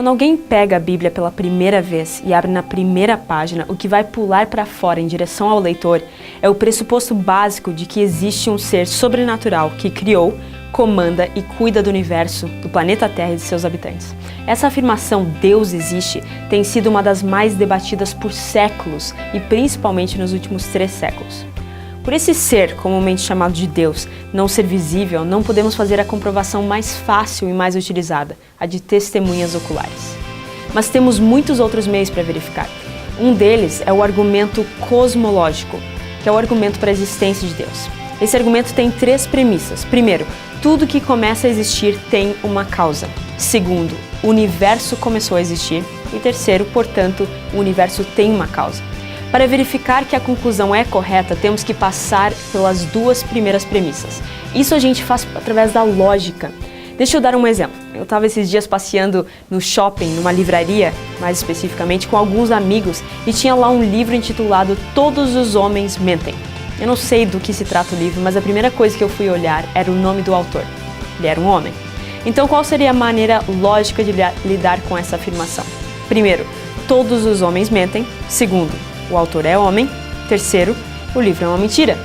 Quando alguém pega a Bíblia pela primeira vez e abre na primeira página, o que vai pular para fora em direção ao leitor é o pressuposto básico de que existe um ser sobrenatural que criou, comanda e cuida do universo, do planeta Terra e de seus habitantes. Essa afirmação, Deus existe, tem sido uma das mais debatidas por séculos e principalmente nos últimos 3 séculos. Por esse ser, comumente chamado de Deus, não ser visível, não podemos fazer a comprovação mais fácil e mais utilizada, a de testemunhas oculares. Mas temos muitos outros meios para verificar. Um deles é o argumento cosmológico, que é o argumento para a existência de Deus. Esse argumento tem 3 premissas. Primeiro, tudo que começa a existir tem uma causa. Segundo, o universo começou a existir. E terceiro, portanto, o universo tem uma causa. Para verificar que a conclusão é correta, temos que passar pelas 2 primeiras premissas. Isso a gente faz através da lógica. Deixa eu dar um exemplo. Eu estava esses dias passeando no shopping, numa livraria, mais especificamente, com alguns amigos, e tinha lá um livro intitulado Todos os Homens Mentem. Eu não sei do que se trata o livro, mas a primeira coisa que eu fui olhar era o nome do autor. Ele era um homem. Então, qual seria a maneira lógica de lidar com essa afirmação? Primeiro, todos os homens mentem. Segundo, o autor é homem. Terceiro, o livro é uma mentira.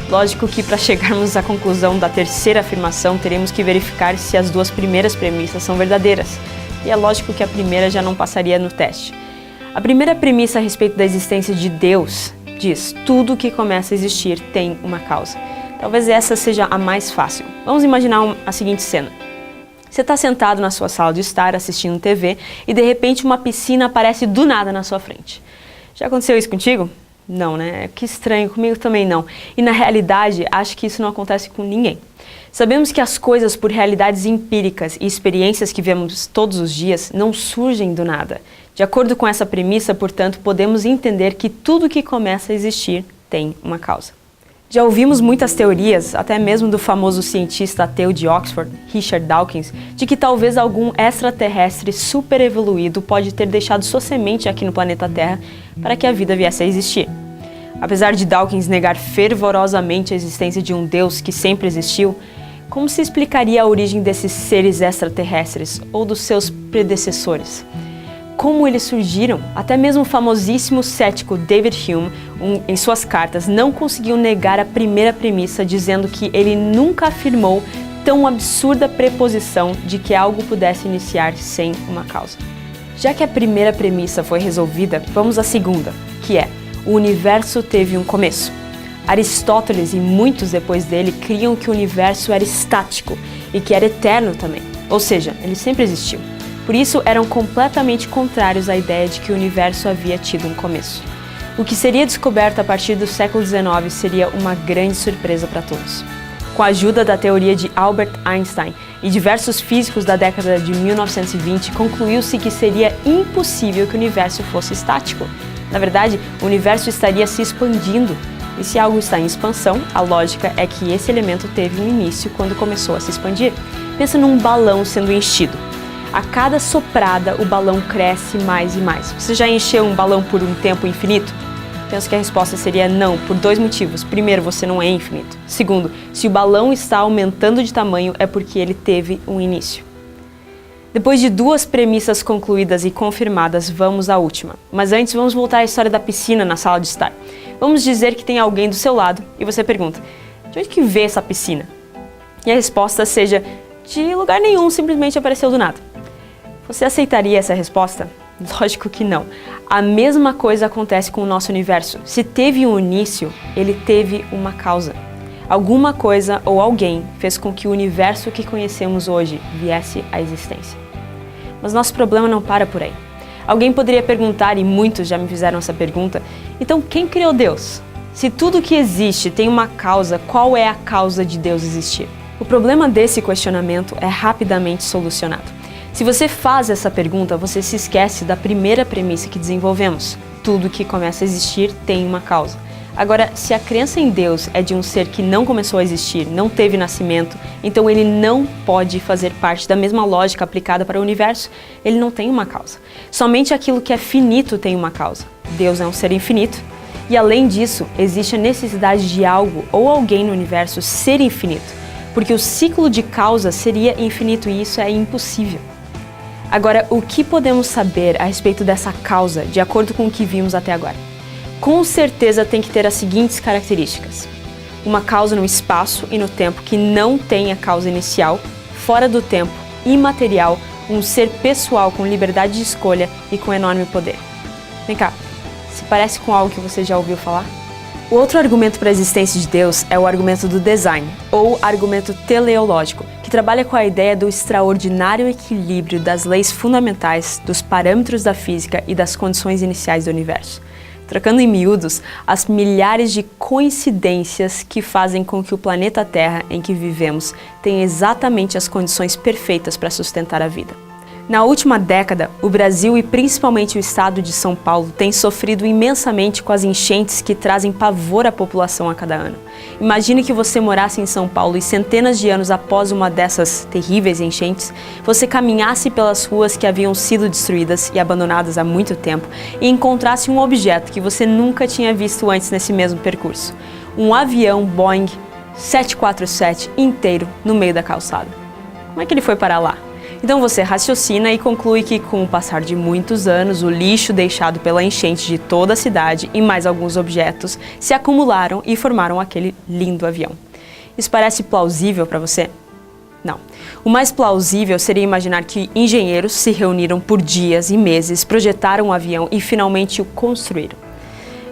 Lógico que para chegarmos à conclusão da terceira afirmação, teremos que verificar se as 2 primeiras premissas são verdadeiras. E é lógico que a primeira já não passaria no teste. A primeira premissa a respeito da existência de Deus diz: tudo que começa a existir tem uma causa. Talvez essa seja a mais fácil. Vamos imaginar a seguinte cena. Você está sentado na sua sala de estar assistindo TV e de repente uma piscina aparece do nada na sua frente. Já aconteceu isso contigo? Não, né? Que estranho, comigo também não. E na realidade, acho que isso não acontece com ninguém. Sabemos que as coisas por realidades empíricas e experiências que vemos todos os dias não surgem do nada. De acordo com essa premissa, portanto, podemos entender que tudo que começa a existir tem uma causa. Já ouvimos muitas teorias, até mesmo do famoso cientista ateu de Oxford, Richard Dawkins, de que talvez algum extraterrestre super evoluído pode ter deixado sua semente aqui no planeta Terra para que a vida viesse a existir. Apesar de Dawkins negar fervorosamente a existência de um Deus que sempre existiu, como se explicaria a origem desses seres extraterrestres ou dos seus predecessores? Como eles surgiram? Até mesmo o famosíssimo cético David Hume, em suas cartas, não conseguiu negar a primeira premissa, dizendo que ele nunca afirmou tão absurda preposição de que algo pudesse iniciar sem uma causa. Já que a primeira premissa foi resolvida, vamos à segunda, que é: o universo teve um começo. Aristóteles e muitos depois dele criam que o universo era estático e que era eterno também, ou seja, ele sempre existiu. Por isso, eram completamente contrários à ideia de que o universo havia tido um começo. O que seria descoberto a partir do século XIX seria uma grande surpresa para todos. Com a ajuda da teoria de Albert Einstein e diversos físicos da década de 1920, concluiu-se que seria impossível que o universo fosse estático. Na verdade, o universo estaria se expandindo. E se algo está em expansão, a lógica é que esse elemento teve um início quando começou a se expandir. Pensa num balão sendo enchido. A cada soprada, o balão cresce mais e mais. Você já encheu um balão por um tempo infinito? Penso que a resposta seria não, por 2 motivos. Primeiro, você não é infinito. Segundo, se o balão está aumentando de tamanho, é porque ele teve um início. Depois de 2 premissas concluídas e confirmadas, vamos à última. Mas antes, vamos voltar à história da piscina na sala de estar. Vamos dizer que tem alguém do seu lado e você pergunta: de onde que veio essa piscina? E a resposta seja: de lugar nenhum, simplesmente apareceu do nada. Você aceitaria essa resposta? Lógico que não. A mesma coisa acontece com o nosso universo. Se teve um início, ele teve uma causa. Alguma coisa ou alguém fez com que o universo que conhecemos hoje viesse à existência. Mas nosso problema não para por aí. Alguém poderia perguntar, e muitos já me fizeram essa pergunta: então quem criou Deus? Se tudo que existe tem uma causa, qual é a causa de Deus existir? O problema desse questionamento é rapidamente solucionado. Se você faz essa pergunta, você se esquece da primeira premissa que desenvolvemos. Tudo que começa a existir tem uma causa. Agora, se a crença em Deus é de um ser que não começou a existir, não teve nascimento, então ele não pode fazer parte da mesma lógica aplicada para o universo. Ele não tem uma causa. Somente aquilo que é finito tem uma causa. Deus é um ser infinito. E além disso, existe a necessidade de algo ou alguém no universo ser infinito, porque o ciclo de causa seria infinito e isso é impossível. Agora, o que podemos saber a respeito dessa causa, de acordo com o que vimos até agora? Com certeza tem que ter as seguintes características: uma causa no espaço e no tempo que não tem a causa inicial, fora do tempo, imaterial, um ser pessoal com liberdade de escolha e com enorme poder. Vem cá, se parece com algo que você já ouviu falar? O outro argumento para a existência de Deus é o argumento do design, ou argumento teleológico, que trabalha com a ideia do extraordinário equilíbrio das leis fundamentais, dos parâmetros da física e das condições iniciais do universo. Trocando em miúdos, as milhares de coincidências que fazem com que o planeta Terra em que vivemos tenha exatamente as condições perfeitas para sustentar a vida. Na última década, o Brasil e principalmente o estado de São Paulo têm sofrido imensamente com as enchentes que trazem pavor à população a cada ano. Imagine que você morasse em São Paulo e centenas de anos após uma dessas terríveis enchentes, você caminhasse pelas ruas que haviam sido destruídas e abandonadas há muito tempo e encontrasse um objeto que você nunca tinha visto antes nesse mesmo percurso. Um avião Boeing 747 inteiro no meio da calçada. Como é que ele foi parar lá? Então você raciocina e conclui que, com o passar de muitos anos, o lixo deixado pela enchente de toda a cidade e mais alguns objetos se acumularam e formaram aquele lindo avião. Isso parece plausível para você? Não. O mais plausível seria imaginar que engenheiros se reuniram por dias e meses, projetaram um avião e finalmente o construíram.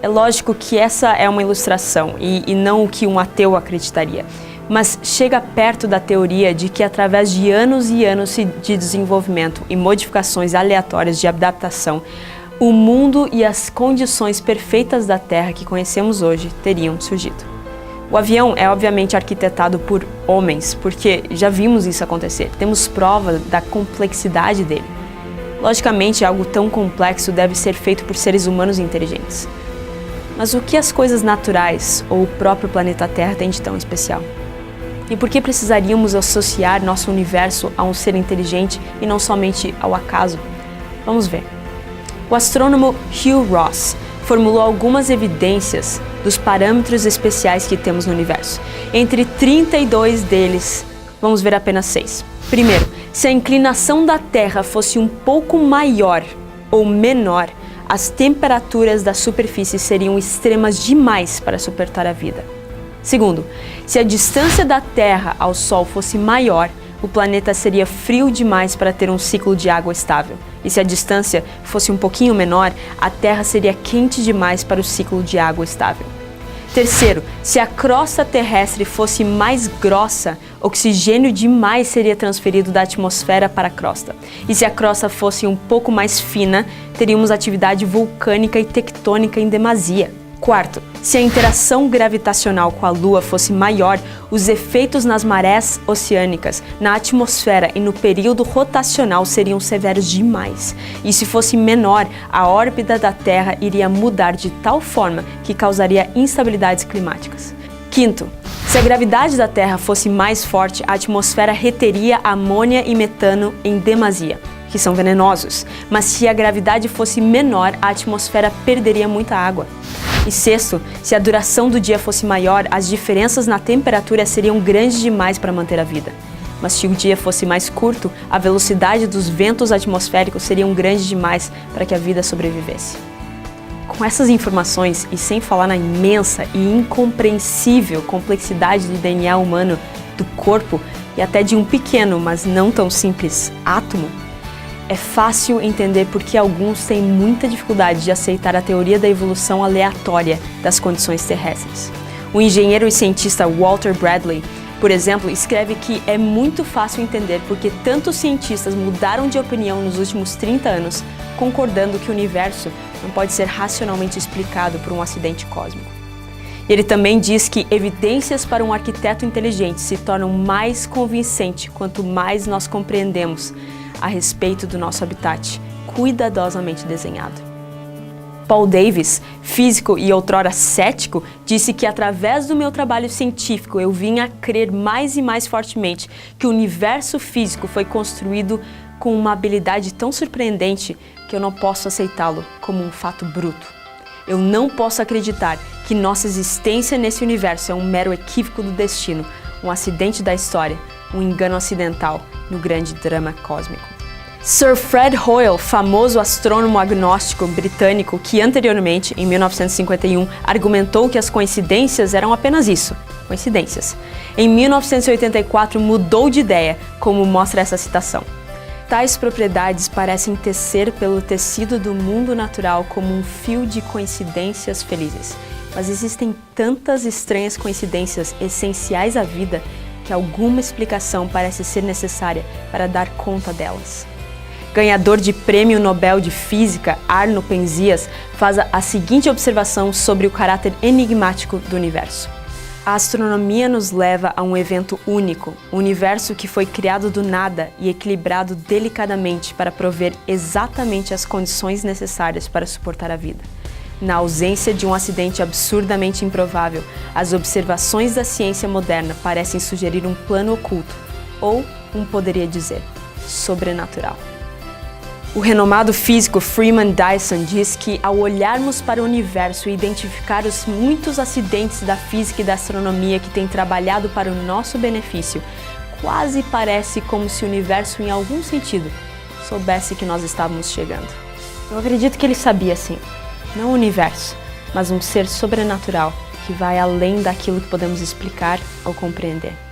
É lógico que essa é uma ilustração e não o que um ateu acreditaria. Mas chega perto da teoria de que através de anos e anos de desenvolvimento e modificações aleatórias de adaptação, o mundo e as condições perfeitas da Terra que conhecemos hoje teriam surgido. O avião é obviamente arquitetado por homens, porque já vimos isso acontecer, temos prova da complexidade dele. Logicamente, algo tão complexo deve ser feito por seres humanos inteligentes. Mas o que as coisas naturais ou o próprio planeta Terra têm de tão especial? E por que precisaríamos associar nosso universo a um ser inteligente e não somente ao acaso? Vamos ver. O astrônomo Hugh Ross formulou algumas evidências dos parâmetros especiais que temos no universo. Entre 32 deles, vamos ver apenas 6. Primeiro, se a inclinação da Terra fosse um pouco maior ou menor, as temperaturas da superfície seriam extremas demais para suportar a vida. Segundo, se a distância da Terra ao Sol fosse maior, o planeta seria frio demais para ter um ciclo de água estável. E se a distância fosse um pouquinho menor, a Terra seria quente demais para o ciclo de água estável. Terceiro, se a crosta terrestre fosse mais grossa, oxigênio demais seria transferido da atmosfera para a crosta. E se a crosta fosse um pouco mais fina, teríamos atividade vulcânica e tectônica em demasia. Quarto, se a interação gravitacional com a Lua fosse maior, os efeitos nas marés oceânicas, na atmosfera e no período rotacional seriam severos demais. E se fosse menor, a órbita da Terra iria mudar de tal forma que causaria instabilidades climáticas. Quinto, se a gravidade da Terra fosse mais forte, a atmosfera reteria amônia e metano em demasia, que são venenosos. Mas se a gravidade fosse menor, a atmosfera perderia muita água. E sexto, se a duração do dia fosse maior, as diferenças na temperatura seriam grandes demais para manter a vida. Mas se o dia fosse mais curto, a velocidade dos ventos atmosféricos seriam grandes demais para que a vida sobrevivesse. Com essas informações, e sem falar na imensa e incompreensível complexidade do DNA humano, do corpo e até de um pequeno, mas não tão simples, átomo, é fácil entender por que alguns têm muita dificuldade de aceitar a teoria da evolução aleatória das condições terrestres. O engenheiro e cientista Walter Bradley, por exemplo, escreve que é muito fácil entender por que tantos cientistas mudaram de opinião nos últimos 30 anos, concordando que o universo não pode ser racionalmente explicado por um acidente cósmico. Ele também diz que evidências para um arquiteto inteligente se tornam mais convincentes quanto mais nós compreendemos a respeito do nosso habitat, cuidadosamente desenhado. Paul Davies, físico e outrora cético, disse que através do meu trabalho científico eu vim a crer mais e mais fortemente que o universo físico foi construído com uma habilidade tão surpreendente que eu não posso aceitá-lo como um fato bruto. Eu não posso acreditar que nossa existência nesse universo é um mero equívoco do destino, um acidente da história, um engano acidental no grande drama cósmico. Sir Fred Hoyle, famoso astrônomo agnóstico britânico que anteriormente, em 1951, argumentou que as coincidências eram apenas isso, coincidências. Em 1984 mudou de ideia, como mostra essa citação. Tais propriedades parecem tecer pelo tecido do mundo natural como um fio de coincidências felizes. Mas existem tantas estranhas coincidências essenciais à vida que alguma explicação parece ser necessária para dar conta delas. Ganhador de Prêmio Nobel de Física, Arno Penzias, faz a seguinte observação sobre o caráter enigmático do universo. A astronomia nos leva a um evento único, um universo que foi criado do nada e equilibrado delicadamente para prover exatamente as condições necessárias para suportar a vida. Na ausência de um acidente absurdamente improvável, as observações da ciência moderna parecem sugerir um plano oculto, ou, poderia dizer, sobrenatural. O renomado físico Freeman Dyson diz que, ao olharmos para o universo e identificar os muitos acidentes da física e da astronomia que têm trabalhado para o nosso benefício, quase parece como se o universo, em algum sentido, soubesse que nós estávamos chegando. Eu acredito que ele sabia, sim. Não o universo, mas um ser sobrenatural que vai além daquilo que podemos explicar ou compreender.